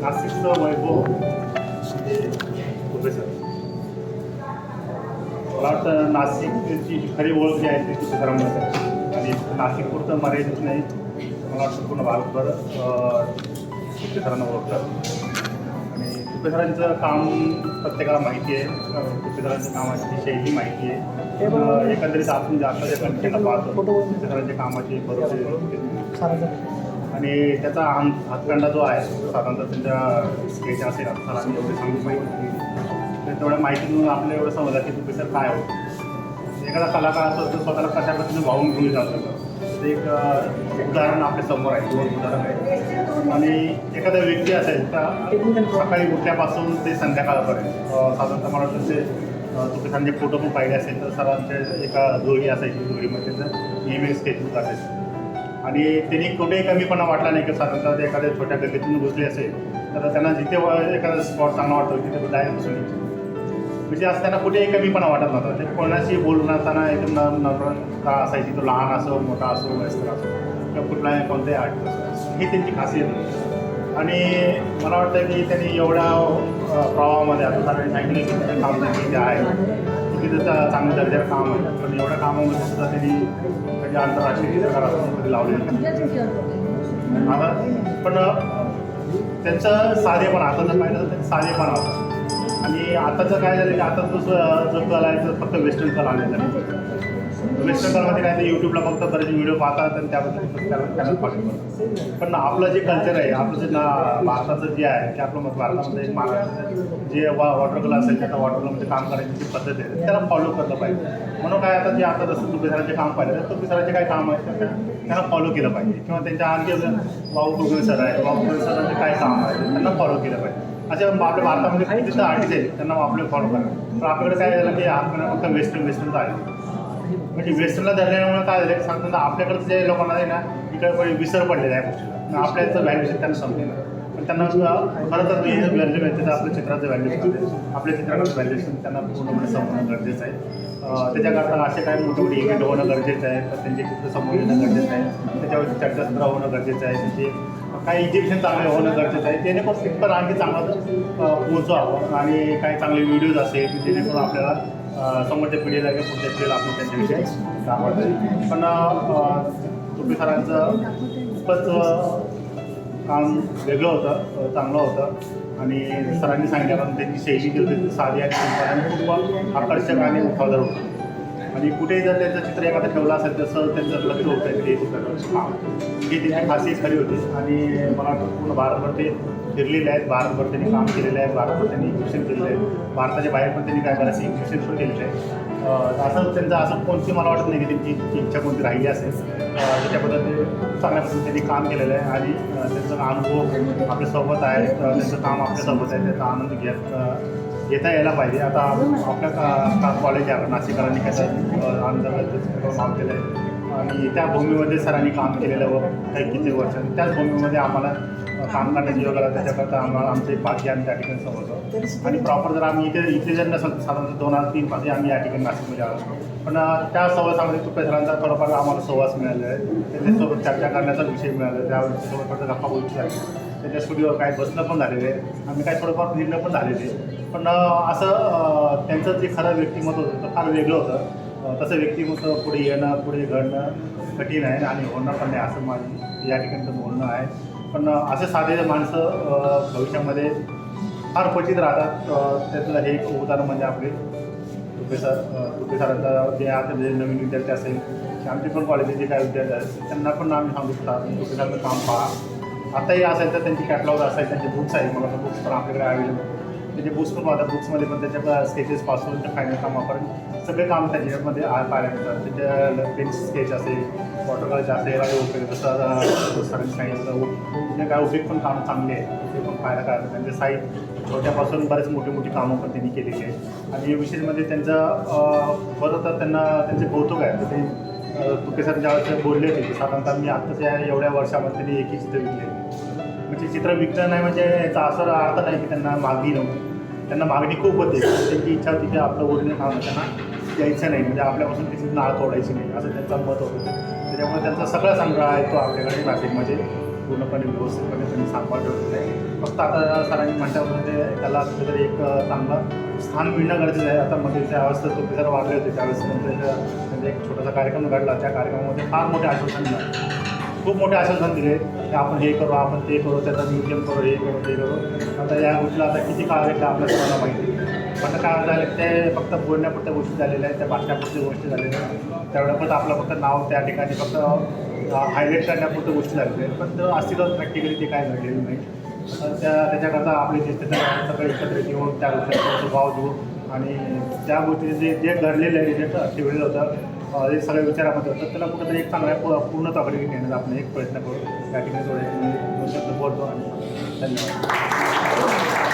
नाशिकचं वैभव म्हणजे प्रोफेसर. मला वाटतं नाशिकची खरी ओळख जी आहे ती तुकारामांमध्ये आहे आणि नाशिकपुरतं मर्यादित नाही, मला वाटतं पूर्ण भारतभर तुकारामांना ओळखतात. आणि तुकारामांचं काम प्रत्येकाला माहिती आहे, तुकारामांच्या कामाची शैली माहिती आहे. एकंदरीत आपण आता ज्या कंटेंटला पाहतो तुकारामांच्या कामाची बरोबर आणि त्याचा हातखंडा जो आहे साधारणतः त्यांच्या स्केच असेल सरांनी एवढी चांगली माहिती तर तेवढ्या माहितीतून आपल्याला एवढं समजलं की तुपेसर काय होतं. एखादा कलाकार असतो तर स्वतःला कशा पद्धतीने वाहून घेऊन जाऊ शकतो ते एक उदाहरण आपल्या समोर आहे, दोन उदाहरण आहे. आणि एखादा व्यक्ती असेल तर सकाळी उठल्यापासून ते संध्याकाळपर्यंत साधारणतः मला वाटतं ते तुपेसरांचे फोटो पण पाहिले असेल तर सरांच्या एका जोडी असायची, जोडीमध्ये त्यांचं नेहमी स्केचबुक असायचं आणि त्यांनी कुठेही कमीपणा वाटला नाही की साधारणतः एखाद्या छोट्या गल्लीतून घुसले असेल तर त्यांना जिथे एखादा स्पॉट चांगला वाटतो तिथे डायरेक्ट बसून यायचे. म्हणजे असं त्यांना कुठेही कमीपणा वाटत नव्हता. ते कोणाशी बोलताना एकदम नम्रता असायची, तो लहान असो मोठा असो वयस्कर असो किंवा कुठलाही कोणताही आर्टिस्ट असो, ही त्यांची खासियत होती. आणि मला वाटतं की त्यांनी एवढ्या प्रवाहामध्ये आता सरांनी सांगितलं की त्याचं काम जे आहे की त्याचं चांगलं दर्जाचं काम आहे, पण एवढ्या कामामध्ये सुद्धा त्यांनी म्हणजे आंतरराष्ट्रीय चित्रकारांमध्ये लावलेलं आता. पण त्यांचं साधेपण आता जर पाहिलं तर त्यांचं साधेपण होतं. आणि आताचं काय झालं की आता जो कला आहे तर फक्त वेस्टर्न कला आलेला आहे. वेस्टर्न कलामध्ये काय तर यूट्यूबला फक्त बरेच व्हिडिओ पाहतात आणि त्याबद्दल त्याला फॉलो करतात. पण आपलं जे कल्चर आहे, आपलं जे भारताचं जे आहे की आपलं भारतामध्ये महाराष्ट्राचं जे वॉटर कला असेल त्याचा वॉटर कलामध्ये काम करायची जी पद्धत आहे त्याला फॉलो करलं पाहिजे. म्हणून काय आता जे आता जसं तुपेसरांचे काम पाहिजे तर तुपेसरांचे काय काम आहे तर त्यांना फॉलो केलं पाहिजे. किंवा त्यांच्या आणखी वाऊ कुलकर्णी सर आहे, वाऊ कुलकर्णी सरांचे काय काम आहे त्यांना फॉलो केलं पाहिजे. अशा आपल्या भारतामध्ये किती तिथं आर्टिस्ट आहेत त्यांना आपल्याला फॉलो करा. पण आपल्याकडे काय झालं की आपल्याला फक्त वेस्टर्नचं आहे. म्हणजे वेस्टर्नला धरल्यामुळे काय झालं सांगताना आपल्याकडचं जे लोकांना आहे ना इकडे विसर पडलेला आहे गोष्टीला. आपल्याचं व्हॅल्युएशन त्यांना समजेल पण त्यांना खरं तर हे व्हॅल्यू आहे त्याचं आपल्या चित्राचं व्हॅल्युएशन आपल्या चित्राचं व्हॅल्युएशन त्यांना पूर्णपणे समजणं गरजेचं आहे. त्याच्याकरता असे काही मोठे मोठे इव्हेंट होणं गरजेचं आहे, तर त्यांचे चित्र समोर येणं गरजेचं आहे, त्याच्यावरती चर्चासत्र होणं गरजेचं आहे, त्यांचे काही एक्झिबिशन चांगले होणं गरजेचं आहे जेणेकरून तिथपर्यंत आणखी चांगलं पोहोचवावं. आणि काही चांगले व्हिडिओज असेल जेणेकरून आपल्याला समोरच्या पिढीला किंवा पुढच्या पिढीला आपण त्यांच्याविषयी सांभाळतो. पण तुपेसरांचं खूपच काम वेगळं होतं, चांगलं होतं. आणि सरांनी सांगितल्याप्रमाणे त्यांची शैली जी होती साधी आणि खूप आकर्षक आणि उठावदार होतं. आणि कुठेही जर त्यांचं चित्र एखादं ठेवलं असेल तसं त्यांचं लक्ष होतं ते काम ही त्यांची खासियत खरी होती. आणि मला वाटतं पूर्ण भारतभर ते फिरलेले आहेत, भारतभर त्यांनी काम केलेलं आहे, भारतभर त्यांनी एक्झिबिशन केलेलं आहे, भारताच्या बाहेर पण त्यांनी काय बऱ्याच एक्झिबिशन पण केलेलं आहे. असं त्यांचं असं कोणती मला वाटत नाही की त्यांची इच्छा कोणती राहिली असेल. त्याच्याबद्दल ते चांगल्या पद्धतीने त्यांनी काम केलेलं आहे आणि त्यांचा अनुभव आपल्यासोबत आहे, त्यांचं काम आपल्यासोबत आहे, त्याचा आनंद घेता यायला पाहिजे. आता आपल्या कॉलेज आहे नाशिककरांनी कसं आनंद काम केलं आहे आणि त्या भूमीमध्ये सरांनी काम केलेलं व काही किती वर्ष त्याच भूमीमध्ये आम्हाला काम करण्याची योग आला. त्याच्याकरता आम्हाला आमचे पाठी आम्ही त्या ठिकाणी समजतो. आणि प्रॉपर जर आम्ही इथे जर नसेल साधारणतः 2003 पाठी आम्ही या ठिकाणी नाशिकमध्ये आलो. पण त्या सहवासामध्ये तुपेसरांचा थोडाफार आम्हाला सहवास मिळालेला आहे, त्यांच्यासोबत चर्चा करण्याचा विषय मिळाला, त्यासोबत फक्त गप्पा बोलू झाली, त्यांच्या स्टुडिओवर काही बसणं पण झालेलं आहे, आम्ही काही थोडंफार फिरणं पण झालेले आहे. पण असं त्यांचं जे खरं व्यक्तिमत्व होतं तर फार वेगळं होतं. तसं व्यक्तिमत्व पुढे येणं पुढे घडणं कठीण आहे आणि होणं पण नाही असं माझी या ठिकाणचं बोलणं आहे. पण असे साधे भविष्यामध्ये फार क्वचित राहतात. त्यातलं हे एक उदाहरण म्हणजे आपले तुपेसरांचा जे आता जे नवीन विद्यार्थी असेल आमचे पण कॉलेजचे जे काही विद्यार्थी असतील त्यांना पण आम्ही सांगू शकतो तुपेसरांचं काम पहा. आताही असेल तर त्यांची कॅटलॉग असेल, त्यांचे बुक्स आहेत, मला तर बुक्स पण आपल्याकडे अवेलेबल त्याचे बुक्स पण पाहतात. बुक्समध्ये पण त्याच्या स्केचेसपासून ते फायनल कामापर्यंत सगळे काम त्याच्यामध्ये पाहायला मिळतात. त्याच्या पेन्सिल स्केच असेल, वॉटर कलरचे असेल आणि उपयोग जसं सरांनी सांगितलं म्हणजे काय उपयोग पण कामं चांगले आहेत ते पण पाहायला काय त्यांचे साईड छोट्यापासून बरेच मोठी मोठी कामं पण त्यांनी केलेली आहेत. आणि विशेष म्हणजे त्यांचं बरं तर त्यांना त्यांचे कौतुक आहे. तर ते तुपेसर ज्यावेळेस बोलले होते साधारणतः मी आत्ताच्या एवढ्या वर्षामध्ये त्यांनी एकही चित्र विकले म्हणजे चित्र विकलं नाही म्हणजे याचा असं अर्थ नाही की त्यांना मागणी नव्हती. त्यांना मागणी खूप होती, त्यांची इच्छा होती की आपलं ओरिजिनल काम त्यांना द्यायचं नाही म्हणजे आपल्यापासून तिची नाळ तोडायची नाही असं त्यांचं मत होतं. त्याच्यामुळे त्यांचा सगळा संग्रह आहे तो आपल्याकडे नाशिकमध्ये पूर्णपणे व्यवस्थितपणे त्यांनी सांभाळ ठेवलेलं आहे. फक्त आता सरांनी म्हटल्याप्रमाणे त्याला कुठेतरी एक चांगलं स्थान मिळणं गरजेचं आहे. आता मध्येच्या अवस्थेत तो जर वाढले होते त्यावेळेस म्हणजे एक छोटासा कार्यक्रम घडला. त्या कार्यक्रमामध्ये फार मोठे आश्वासन खूप मोठे आश्वासन दिले की आपण हे करू, आपण ते करू, त्याचं म्युझियम करू, हे करू, ते करू. आता या गोष्टीला आता किती काळ भेटला आपल्या सर्वांना माहिती. पण काय झालं ते फक्त बोलण्यापुरत्या गोष्टी झालेल्या आहेत, त्या भाषणापुरत्या गोष्टी झालेल्या आहेत. तेवढ्यापर्यंत आपलं फक्त नाव त्या ठिकाणी फक्त हायलाईट करण्यापुरत्या गोष्टी झालेल्या आहेत. पण अस्तित्वात प्रॅक्टिकली ते काय घडलेलं नाही. त्याच्याकरता आपले जे सगळे एकत्रित येऊन त्या गोष्टीचा भाव देऊ आणि त्या गोष्टी जे घडलेलं आहे, जे ठेवलेलं होतं, हे सगळ्या विचारामध्ये होतं, त्याला कुठंतरी एक चांगल्या पूर्णत्वाकडे नेण्याचा आपण एक प्रयत्न करू. त्या ठिकाणी थोडे दोन शब्द बोलतो आणि धन्यवाद.